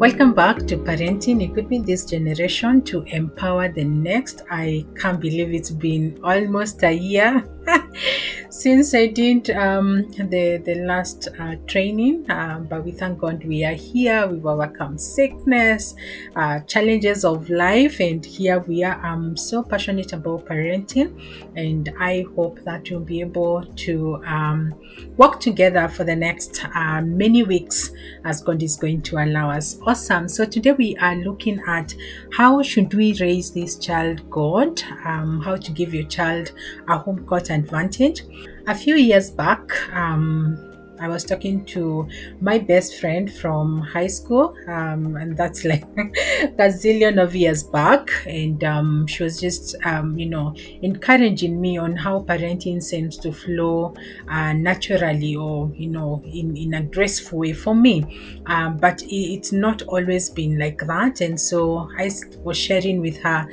Welcome back to Parenting Equipping This Generation to Empower the Next. I can't believe it's been almost a year since I did the last training, but we thank God we are here. We've overcome sickness, challenges of life, and here we are. I'm so passionate about parenting, and I hope that you'll be able to work together for the next many weeks as God is going to allow us. Awesome. So today we are looking at how should we raise this child God, how to give your child a home court advantage. A few years back, I was talking to my best friend from high school, and that's like a zillion of years back. And she was just, encouraging me on how parenting seems to flow naturally or, in a graceful way for me. But it's not always been like that. And so I was sharing with her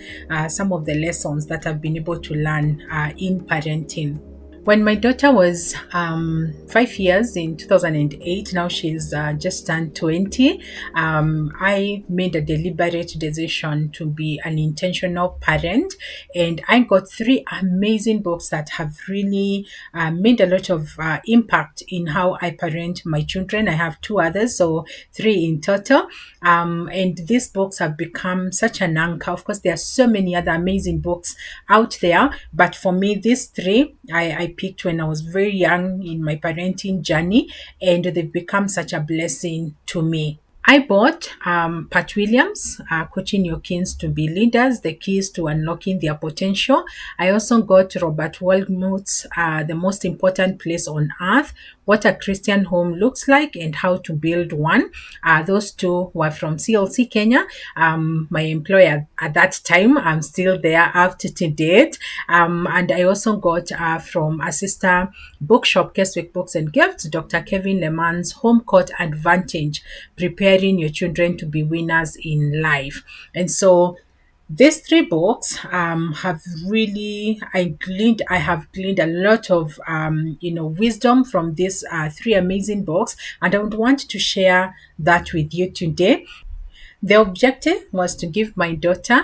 some of the lessons that I've been able to learn in parenting. When my daughter was 5 years in 2008, now she's just turned 20, I made a deliberate decision to be an intentional parent. And I got three amazing books that have really made a lot of impact in how I parent my children. I have two others, so three in total. And these books have become such an anchor. Of course, there are so many other amazing books out there, but for me, these three I picked when I was very young in my parenting journey, and they've become such a blessing to me. I bought Pat Williams, Coaching Your Kids to Be Leaders, The Keys to Unlocking Their Potential. I also got Robert Walmuth's The Most Important Place on Earth, What a Christian Home Looks Like and How to Build One. Those two were from CLC Kenya, my employer at that time. I'm still there up to date. And I also got from a sister bookshop, Keswick Books and Gifts, Dr. Kevin Leman's Home Court Advantage, Preparing Your Children to Be Winners in Life. And so these three books have really, I have gleaned a lot of, wisdom from these three amazing books. And I would want to share that with you today. The objective was to give my daughter,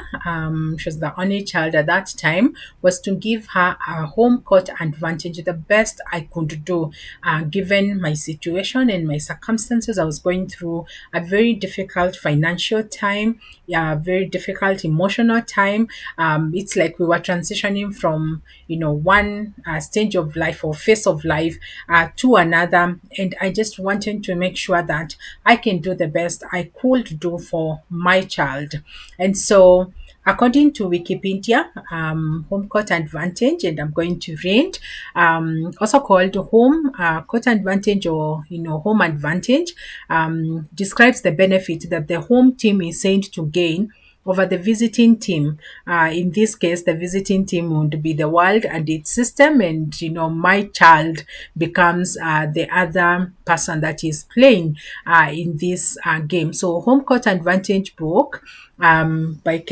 she was the only child at that time, was to give her a home court advantage, the best I could do, given my situation and my circumstances. I was going through a very difficult financial time, very difficult emotional time. It's like we were transitioning from, one stage of life or phase of life to another. And I just wanted to make sure that I can do the best I could do for my child. And so according to Wikipedia, home court advantage, and I'm going to read, also called home court advantage or home advantage, describes the benefit that the home team is said to gain over the visiting team. In this case, the visiting team would be the world and its system, and my child becomes the other person that is playing in this game. So, Home Court Advantage book by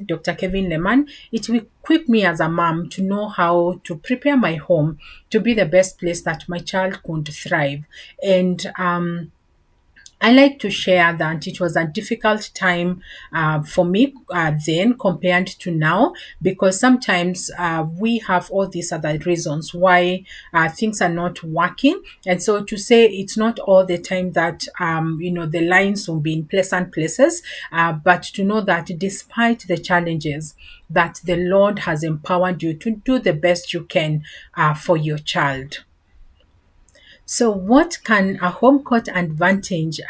Dr. Kevin Leman, it will equip me as a mom to know how to prepare my home to be the best place that my child could thrive. And I like to share that it was a difficult time for me then compared to now, because sometimes we have all these other reasons why things are not working. And so to say it's not all the time that, the lines will be in pleasant places, but to know that despite the challenges, that the Lord has empowered you to do the best you can for your child. So what can a home court advantage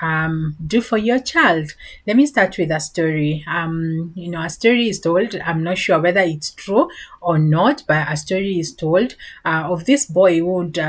do for your child? Let me start with a story. A story is told. I'm not sure whether it's true or not, but a story is told of this boy who would,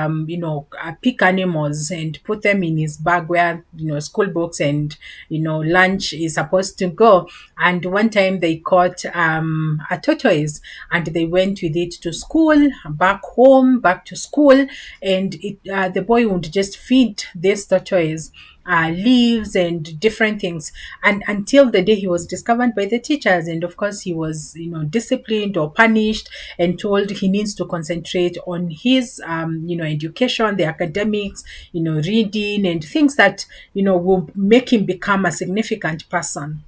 pick animals and put them in his bag where, school books and, lunch is supposed to go. And one time they caught a tortoise and they went with it to school, back home, back to school. And the boy would just feed this tortoise leaves and different things, and until the day he was discovered by the teachers, and of course he was disciplined or punished and told he needs to concentrate on his education, the academics, reading and things that will make him become a significant person.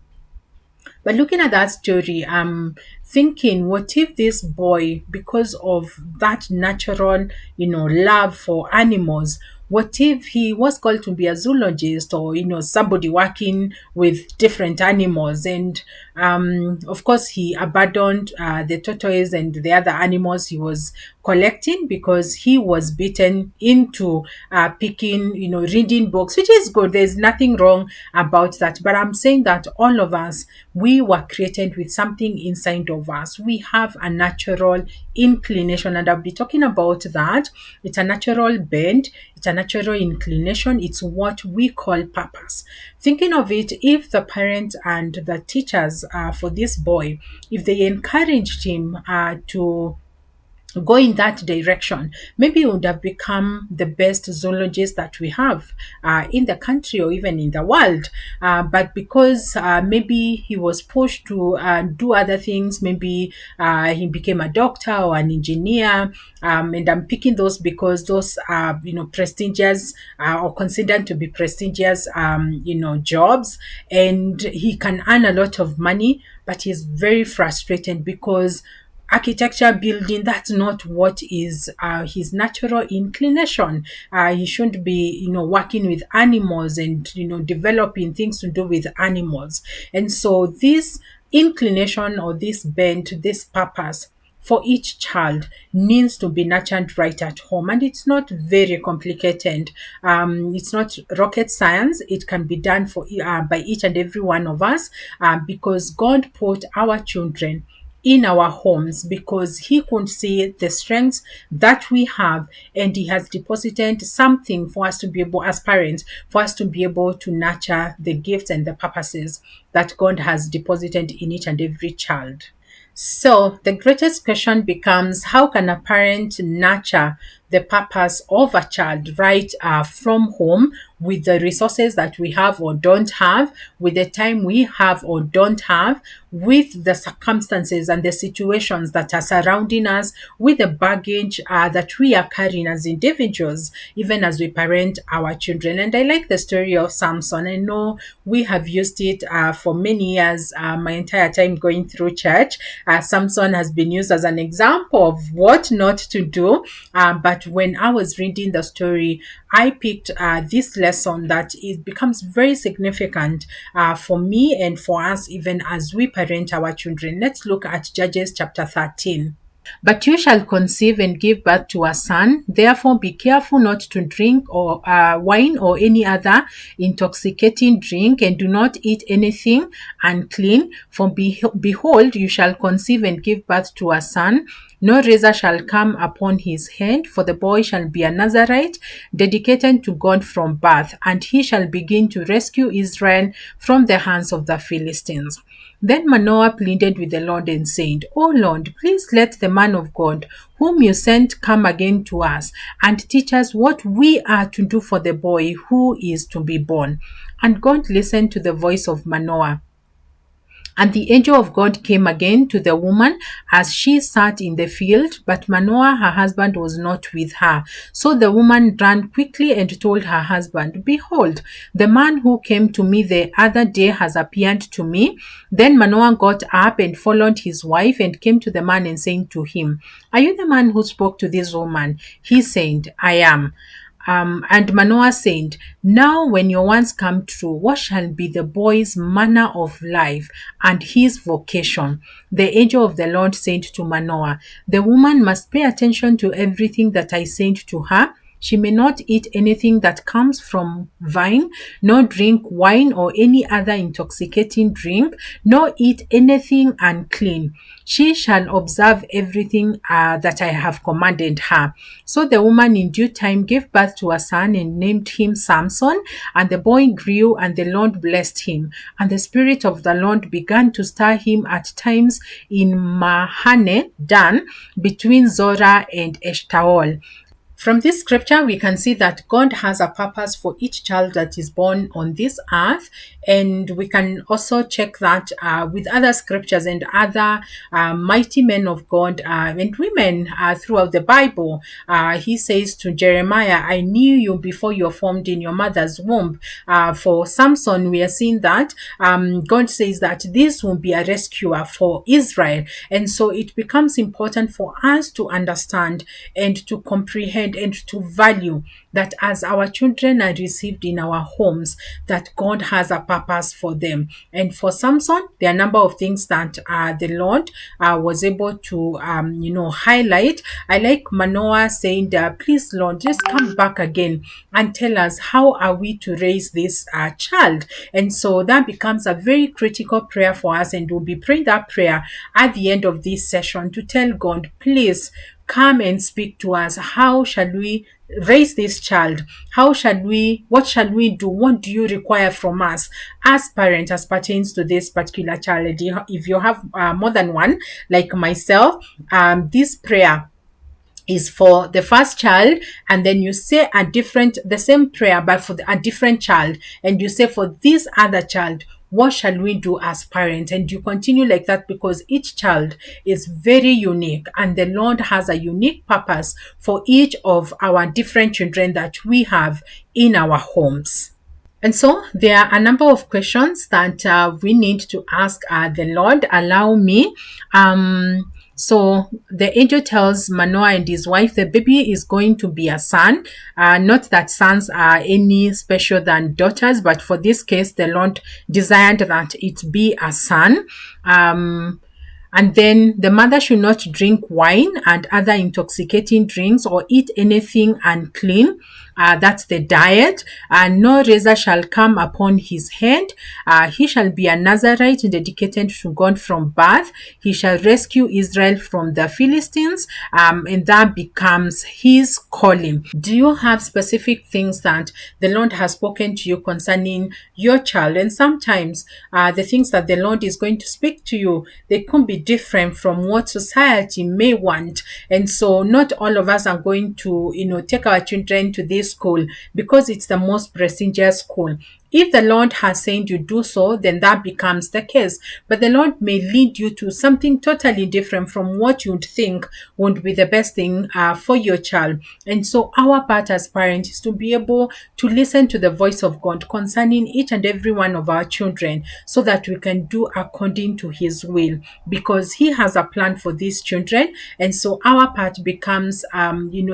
But looking at that story, I'm thinking, what if this boy, because of that natural, love for animals, what if he was called to be a zoologist or, somebody working with different animals? And of course, he abandoned the tortoise and the other animals he was collecting because he was bitten into picking, reading books, which is good. There's nothing wrong about that. But I'm saying that all of us, we were created with something inside of us. We have a natural inclination, and I'll be talking about that. It's a natural bend, it's a natural inclination, it's what we call purpose. Thinking of it, if the parents and the teachers for this boy, if they encouraged him to go in that direction, maybe he would have become the best zoologist that we have in the country or even in the world. But because maybe he was pushed to do other things, maybe he became a doctor or an engineer. And I'm picking those because those are, prestigious or considered to be prestigious, jobs, and he can earn a lot of money, but he's very frustrated because architecture, building, that's not what is his natural inclination. He shouldn't be working with animals and developing things to do with animals. And so this inclination or this bent, this purpose for each child needs to be nurtured right at home, and it's not very complicated. It's not rocket science. It can be done for by each and every one of us, because God put our children in our homes because he could see the strengths that we have, and he has deposited something for us to be able, as parents, for us to be able to nurture the gifts and the purposes that God has deposited in each and every child. So the greatest question becomes, how can a parent nurture the purpose of a child right from home, with the resources that we have or don't have, with the time we have or don't have, with the circumstances and the situations that are surrounding us, with the baggage that we are carrying as individuals, even as we parent our children. And I like the story of Samson. I know we have used it for many years, my entire time going through church. Samson has been used as an example of what not to do. But when I was reading the story, I picked this lesson that it becomes very significant for me and for us, even as we parent our children. Let's look at Judges chapter 13. But you shall conceive and give birth to a son. Therefore be careful not to drink or wine or any other intoxicating drink, and do not eat anything unclean. For behold, you shall conceive and give birth to a son. No razor shall come upon his head, for the boy shall be a Nazarite, dedicated to God from birth, and he shall begin to rescue Israel from the hands of the Philistines. Then Manoah pleaded with the Lord and said, O Lord, please let the man of God whom you sent come again to us and teach us what we are to do for the boy who is to be born. And God listened to the voice of Manoah. And the angel of God came again to the woman as she sat in the field, but Manoah, her husband, was not with her. So the woman ran quickly and told her husband, Behold, the man who came to me the other day has appeared to me. Then Manoah got up and followed his wife and came to the man and saying to him, Are you the man who spoke to this woman? He said, I am. And Manoah said, Now when your words come true, what shall be the boy's manner of life and his vocation? The angel of the Lord said to Manoah, The woman must pay attention to everything that I said to her. She may not eat anything that comes from vine, nor drink wine or any other intoxicating drink, nor eat anything unclean. She shall observe everything that I have commanded her. So the woman in due time gave birth to a son and named him Samson. And the boy grew, and the Lord blessed him. And the Spirit of the Lord began to stir him at times in Mahane Dan, between Zorah and Eshtaol. From this scripture, we can see that God has a purpose for each child that is born on this earth. And we can also check that with other scriptures and other mighty men of God and women throughout the Bible. He says to Jeremiah, I knew you before you were formed in your mother's womb. For Samson, we are seeing that God says that this will be a rescuer for Israel. And so it becomes important for us to understand and to comprehend and to value that as our children are received in our homes, that God has a purpose for them. And for Samson, there are a number of things that the Lord was able to, highlight. I like Manoah saying that, please, Lord, just come back again and tell us how are we to raise this child. And so that becomes a very critical prayer for us, and we'll be praying that prayer at the end of this session to tell God, please come and speak to us. How shall we raise this child? What shall we do? What do you require from us as parents as pertains to this particular child? If you have more than one, like myself, this prayer is for the first child, and then you say the same prayer but for a different child, and you say for this other child, what shall we do as parents? And you continue like that, because each child is very unique and the Lord has a unique purpose for each of our different children that we have in our homes. And so there are a number of questions that we need to ask the Lord. Allow me. So the angel tells Manoah and his wife the baby is going to be a son. Not that sons are any special than daughters, but for this case, the Lord desired that it be a son. And then the mother should not drink wine and other intoxicating drinks or eat anything unclean. That's the diet. No razor shall come upon his head. He shall be a Nazarite dedicated to God from birth. He shall rescue Israel from the Philistines, and that becomes his calling. Do you have specific things that the Lord has spoken to you concerning your child? And sometimes the things that the Lord is going to speak to you, they could be different from what society may want. And so not all of us are going to, take our children to this school because it's the most prestigious school. If the Lord has said you do so, then that becomes the case. But the Lord may lead you to something totally different from what you'd think would be the best thing for your child. And so our part as parents is to be able to listen to the voice of God concerning each and every one of our children, so that we can do according to his will, because he has a plan for these children. And so our part becomes,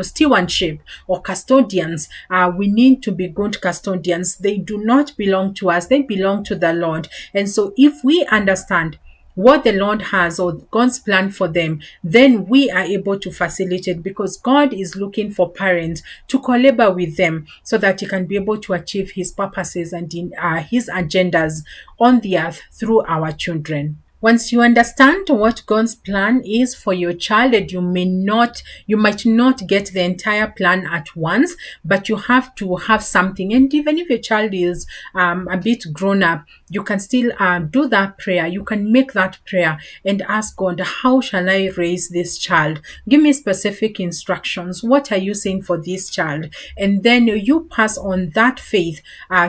stewardship or custodians. We need to be good custodians. They do not belong to us, they belong to the Lord. And so if we understand what the Lord has or God's plan for them, then we are able to facilitate, because God is looking for parents to collaborate with them so that he can be able to achieve his purposes and his agendas on the earth through our children. Once you understand what God's plan is for your child, and you might not get the entire plan at once, but you have to have something. And even if your child is a bit grown up, you can still do that prayer. You can make that prayer and ask God, how shall I raise this child? Give me specific instructions. What are you saying for this child? And then you pass on that faith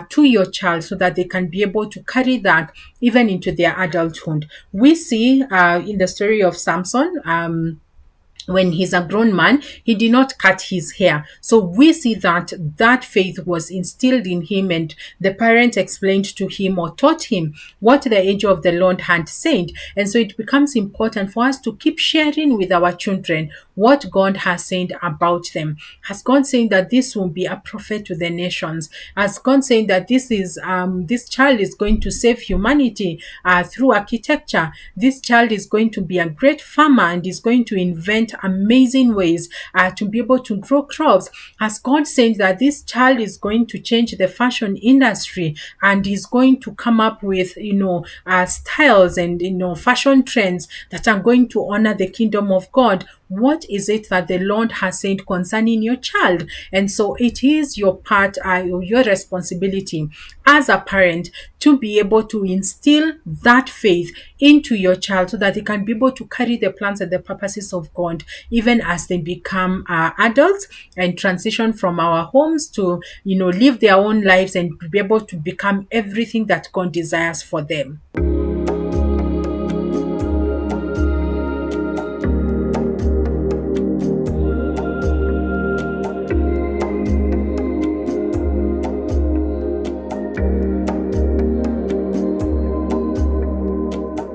to your child so that they can be able to carry that even into their adulthood. We see in the story of Samson, when he's a grown man, he did not cut his hair. So we see that faith was instilled in him, and the parents explained to him or taught him what the angel of the Lord had said. And so it becomes important for us to keep sharing with our children what God has said about them. Has God said that this will be a prophet to the nations? Has God said that this child is going to save humanity through architecture? This child is going to be a great farmer and is going to invent amazing ways to be able to grow crops. Has God said that this child is going to change the fashion industry and is going to come up with styles and fashion trends that are going to honor the kingdom of God? what is it that the Lord has said concerning your child. And so it is your part, your responsibility as a parent to be able to instill that faith into your child so that they can be able to carry the plans and the purposes of God even as they become adults and transition from our homes to, live their own lives and be able to become everything that God desires for them.